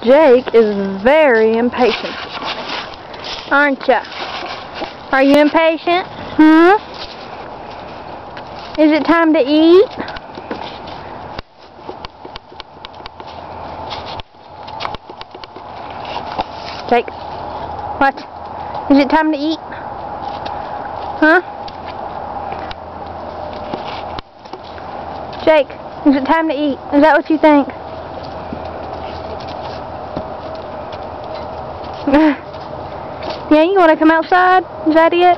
Jake is very impatient, aren't ya? Are you impatient? Is it time to eat? Jake, what? Is it time to eat? Huh? Jake, is it time to eat? Is that what you think? Yeah, you want to come outside? Is that it?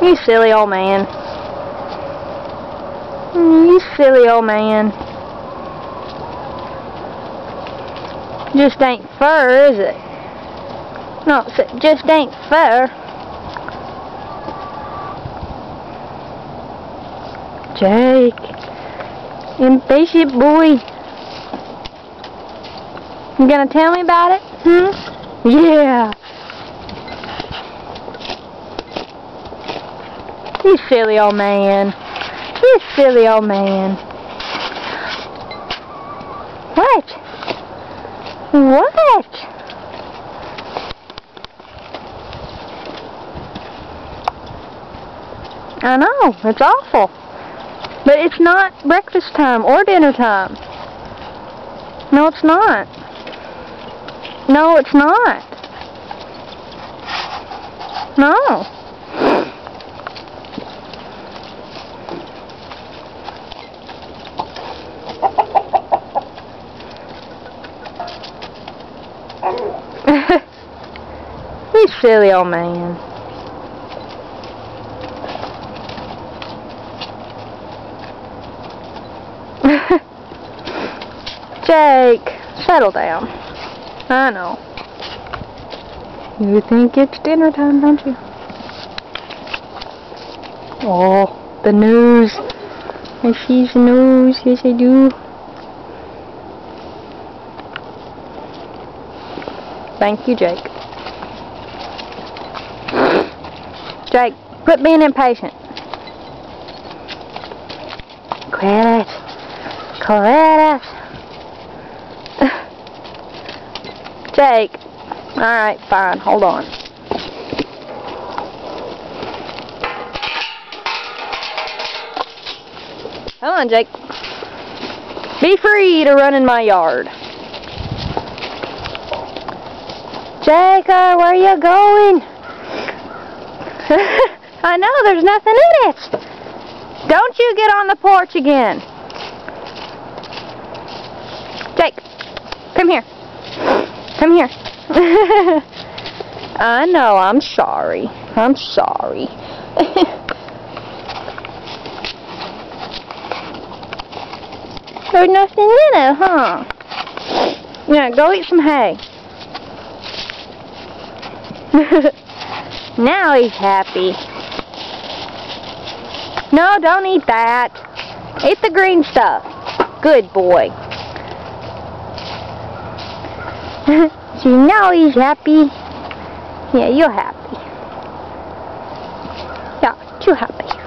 You silly old man. You silly old man. Just ain't fur, is it? No, it just ain't fur. Jake. Impatient boy. You gonna tell me about it? Yeah. You silly old man. You silly old man. What? What? I know, it's awful. But it's not breakfast time or dinner time. No, it's not. No, it's not. No. You silly old man. Jake, settle down. I know. You think it's dinner time, don't you? Oh, the news. I see the news. Yes, I do. Thank you, Jake. Jake, quit being impatient. Quit it. Quit it. Jake. Alright, fine. Hold on. Come on, Jake. Be free to run in my yard. Jake, where are you going? I know, there's nothing in it. Don't you get on the porch again. Jake, come here. Come here. I know, I'm sorry. I'm sorry. There's nothing in it, huh? Yeah, go eat some hay. Now he's happy. No, don't eat that. Eat the green stuff. Good boy. See, now he's happy. Yeah, you're happy. Yeah, you're happy.